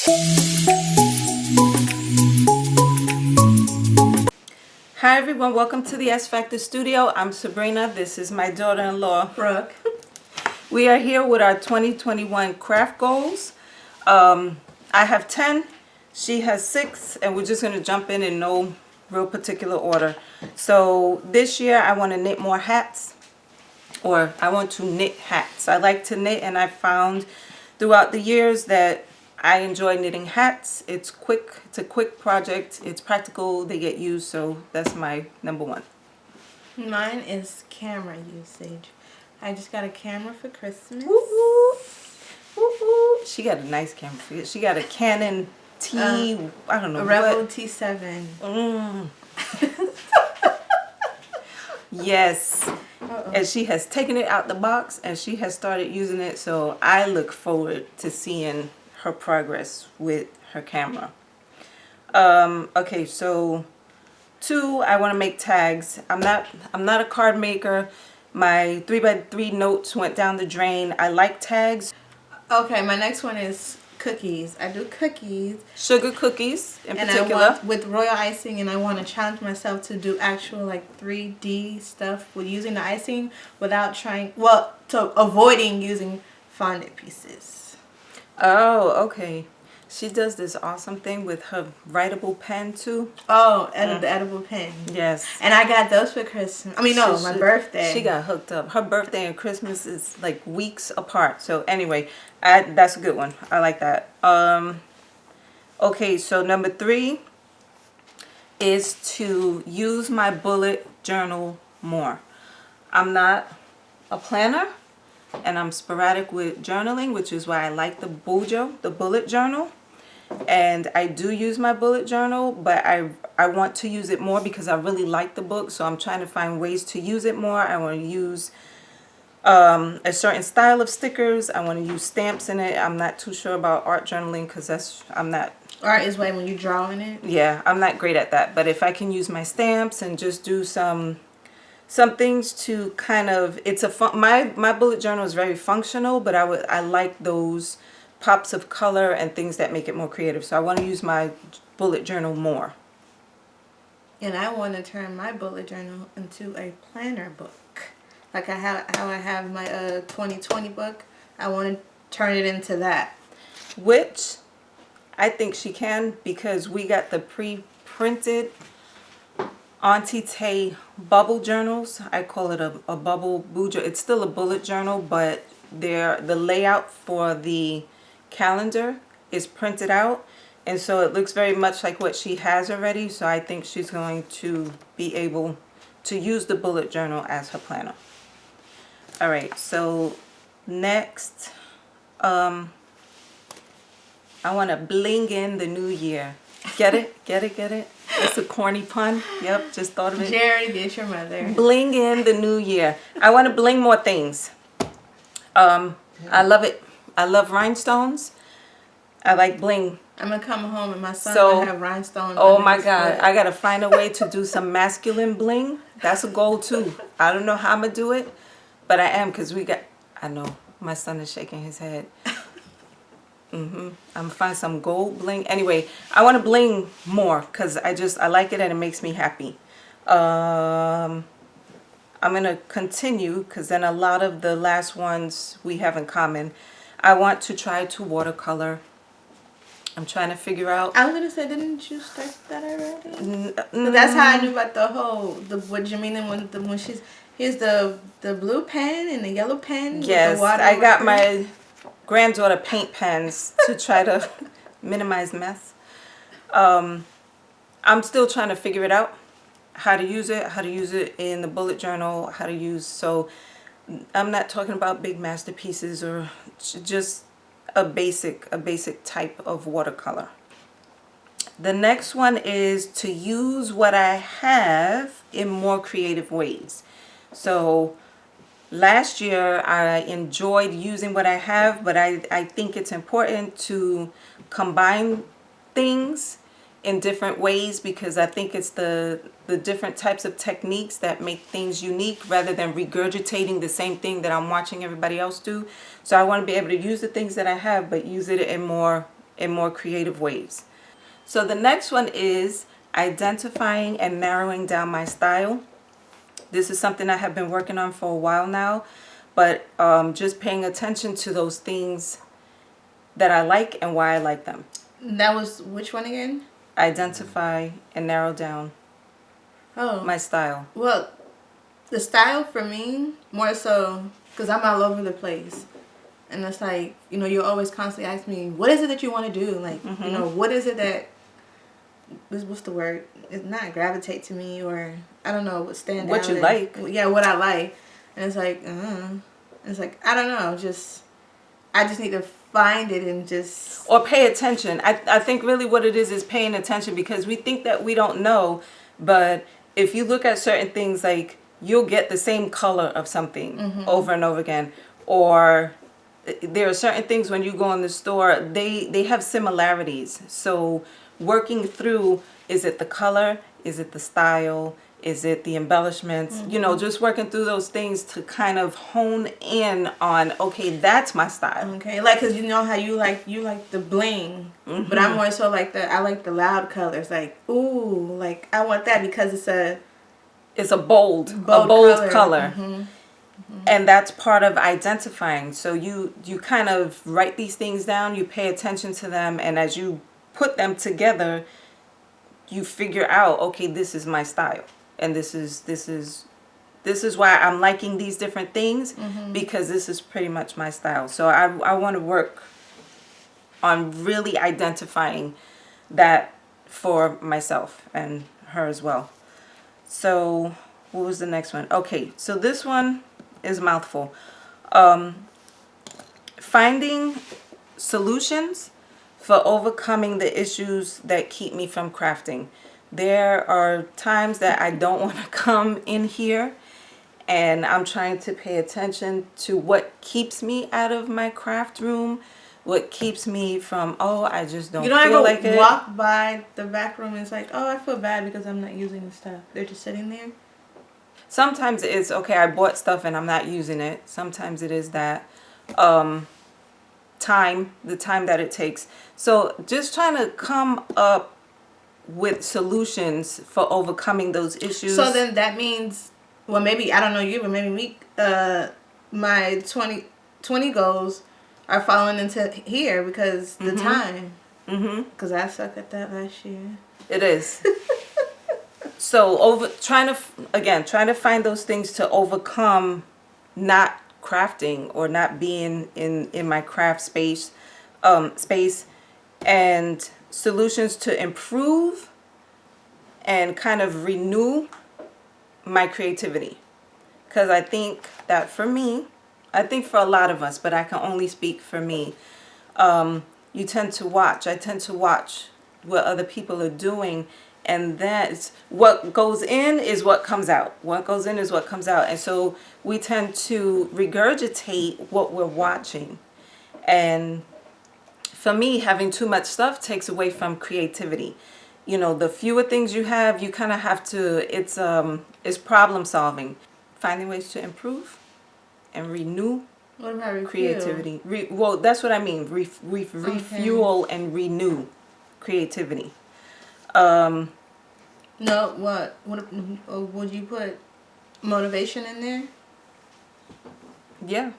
Hi everyone, welcome to the S Factor Studio. I'm Sabrina. This is my daughter-in-law, Brooke. We are here with our 2021 craft goals. I have 10, she has 6, and we're just going to jump in no real particular order. So this year I want to knit more hats, or I want to knit hats. I like to knit, and I found throughout the years that I enjoy knitting hats. It's quick, it's a quick project, it's practical, they get used, so that's my number one. Mine is camera usage. I just got a camera for Christmas. Woo-hoo. Woo-hoo. She got a nice camera. She got a Canon T, I don't know A Rebel what. T7. Yes. And she has taken it out the box and she has started using it, so I look forward to seeing her progress with her camera. Okay, so 2, I want to make tags. I'm not a card maker. My 3x3 notes went down the drain. I like tags. Okay, my next one is cookies. I do cookies. Sugar cookies in and particular. I want with royal icing, and I want to challenge myself to do actual like 3D stuff with using the icing without avoiding using fondant pieces. Oh, okay. She does this awesome thing with her writable pen too. Oh, and the edible pen. Yes. And I got those for Christmas. I mean, no, my birthday. She got hooked up. Her birthday and Christmas is like weeks apart. So anyway, that's a good one. I like that. Okay, so number 3 is to use my bullet journal more. I'm not a planner, and I'm sporadic with journaling, which is why I like the Bujo, the bullet journal. And I do use my bullet journal, but I want to use it more because I really like the book, so I'm trying to find ways to use it more. I want to use a certain style of stickers. I want to use stamps in it. I'm not too sure about art journaling because I'm not... Art is when you draw in it? Yeah, I'm not great at that. But if I can use my stamps and just do some things to kind of... my bullet journal is very functional, but I like those pops of color and things that make it more creative. So I want to use my bullet journal more. And I want to turn my bullet journal into a planner book. Like how I have my 2020 book. I want to turn it into that. Which I think she can, because we got the pre-printed Auntie Tay bubble journals. I call it a bubble bujo. It's still a bullet journal, but the layout for the calendar is printed out, and so it looks very much like what she has already. So I think she's going to be able to use the bullet journal as her planner. All right, so next I want to bling in the new year. Get it? Get it? Get it? It's a corny pun. Yep, just thought of it. Jerry, get your mother. Bling in the new year. I want to bling more things. I love it. I love rhinestones. I like bling. I'm going to come home and my son So, will have rhinestones. oh my God. I got to find a way to do some masculine bling. That's a goal too. I don't know how I'm going to do it, but I am, because I know my son is shaking his head. I'm going to find some gold bling. Anyway, I want to bling more because I like it and it makes me happy. I'm going to continue because then a lot of the last ones we have in common. I want to try to watercolor. I'm trying to figure out. I was going to say, didn't you start that already? That's how I knew about what you mean when here's the blue pen and the yellow pen. Yes, with the water I got my granddaughter paint pens to try to minimize mess. I'm still trying to figure it out, how to use it in the bullet journal, so I'm not talking about big masterpieces or just a basic type of watercolor. The next one is to use what I have in more creative ways. So last year I enjoyed using what I have, but I think it's important to combine things in different ways, because I think it's the different types of techniques that make things unique rather than regurgitating the same thing that I'm watching everybody else do. So I want to be able to use the things that I have, but use it in more in more creative ways. So the next one is identifying and narrowing down my style. This is something I have been working on for a while now, but just paying attention to those things that I like and why I like them. That was which one again? Identify and narrow down Oh, my style. well, the style for me, more so, because I'm all over the place. And it's like, you know, you always constantly ask me, what is it that you want to do? Like, you know, what is it that, what's the word? It's not gravitate to me, or I don't know, what stand out. What you like. Yeah, what I like. And it's like, I don't know, I just need to find it and just... Or pay attention. I think really what it is paying attention, because we think that we don't know, but if you look at certain things, like you'll get the same color of something over and over again. Or there are certain things when you go in the store, they have similarities. So working through, is it the color? Is it the style? Is it the embellishments? You know, just working through those things to kind of hone in on, okay, that's my style. Okay, like, cause you know how you like the bling, but I'm more so like I like the loud colors. Like, ooh, like I want that because It's a bold color. And that's part of identifying. So you kind of write these things down, you pay attention to them, and as you put them together, you figure out, okay, this is my style. And this is why I'm liking these different things, because this is pretty much my style. So I want to work on really identifying that for myself and her as well. So what was the next one? Okay, so this one is a mouthful. Finding solutions for overcoming the issues that keep me from crafting. There are times that I don't want to come in here, and I'm trying to pay attention to what keeps me out of my craft room, what keeps me from, I just don't feel like it. You don't ever walk by the back room and it's like, I feel bad because I'm not using the stuff. They're just sitting there. Sometimes it's, okay, I bought stuff and I'm not using it. Sometimes it is that the time that it takes. So just trying to come up with solutions for overcoming those issues. So then that means, well, maybe, I don't know you, but maybe me, my 2020 goals are falling into here because the time. Because I suck at that last year. It is. So trying to find those things to overcome not crafting or not being in my craft space, and solutions to improve and kind of renew my creativity. Because I think that for me, I think for a lot of us, but I can only speak for me, I tend to watch what other people are doing, and that's what goes in is what comes out. What goes in is what comes out. And so we tend to regurgitate what we're watching. And for me, having too much stuff takes away from creativity. You know, the fewer things you have, you kind of have to, it's problem solving. Finding ways to improve and renew What about refuel? creativity. Well, that's what I mean. Refuel and renew creativity. No, what would you put motivation in there? Yeah,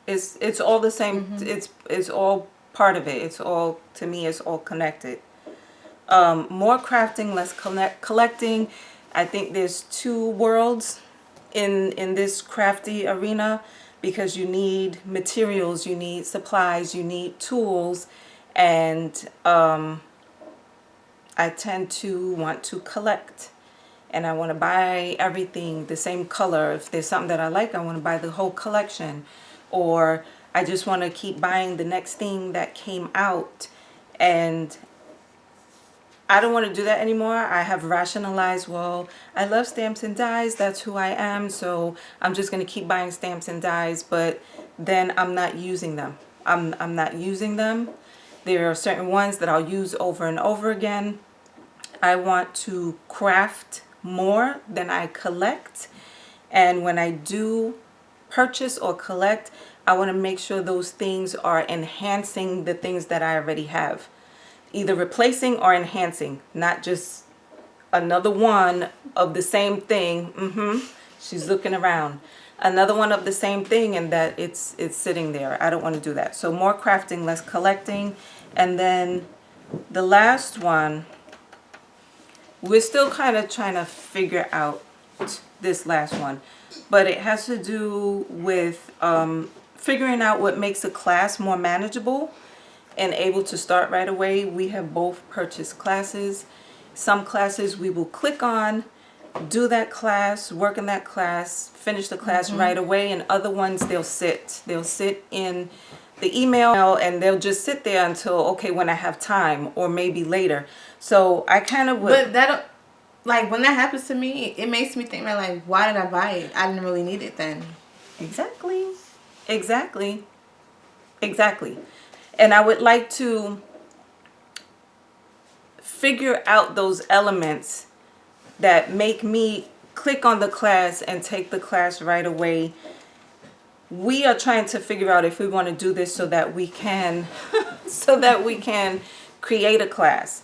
it's all the same. It's all part of it. It's all, to me, it's all connected. More crafting, less collecting. I think there's two worlds in this crafty arena, because you need materials, you need supplies, you need tools, and I tend to want to collect, and I want to buy everything the same color. If there's something that I like, I want to buy the whole collection, or I just want to keep buying the next thing that came out. And I don't want to do that anymore. I have rationalized, well, I love stamps and dies, that's who I am, so I'm just going to keep buying stamps and dies, but then I'm not using them. I'm not using them. There are certain ones that I'll use over and over again. I want to craft more than I collect. And when I do purchase or collect, I want to make sure those things are enhancing the things that I already have. either replacing or enhancing, not just another one of the same thing. She's looking around. Another one of the same thing, and that it's sitting there. I don't want to do that. So more crafting, less collecting. And then the last one, we're still kind of trying to figure out this last one, but it has to do with figuring out what makes a class more manageable and able to start right away. We have both purchased classes. Some classes we will click on, do that class, work in that class, finish the class right away, and other ones they'll sit in the email and they'll just sit there until, okay, when I have time, or maybe later. So I kind of would, But that, like, when that happens to me, it makes me think, like, why did I buy it? I didn't really need it then. exactly. And I would like to figure out those elements that make me click on the class and take the class right away. We are trying to figure out if we want to do this so that we can create a class.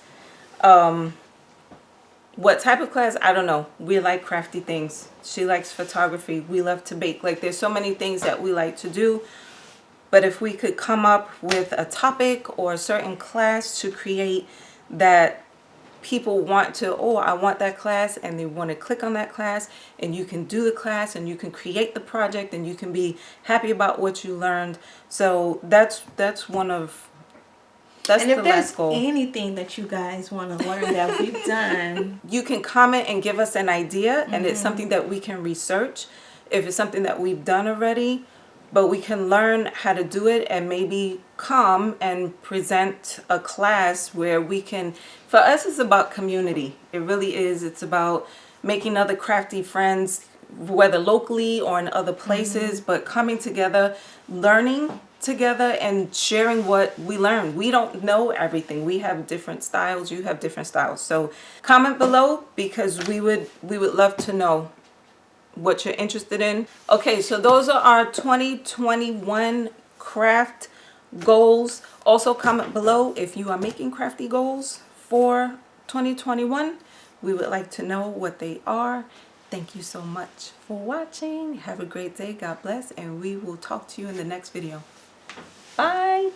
What type of class? I don't know. We like crafty things. She likes photography. We love to bake. Like, there's so many things that we like to do. But if we could come up with a topic or a certain class to create that people want to, oh, I want that class, and they want to click on that class, and you can do the class and you can create the project and you can be happy about what you learned. So that's one of, that's And the if there's last goal. anything that you guys want to learn that we've done, You can comment and give us an idea, and it's something that we can research. If it's something that we've done already, but we can learn how to do it and maybe come and present a class where we can, for us it's about community. It really is. It's about making other crafty friends, whether locally or in other places, but coming together, learning together and sharing what we learn. We don't know everything. We have different styles. You have different styles. So comment below, because we would love to know what you're interested in. Okay, so those are our 2021 craft goals. Also comment below if you are making crafty goals for 2021. We would like to know what they are. Thank you so much for watching. Have a great day. God bless, and we will talk to you in the next video. Bye.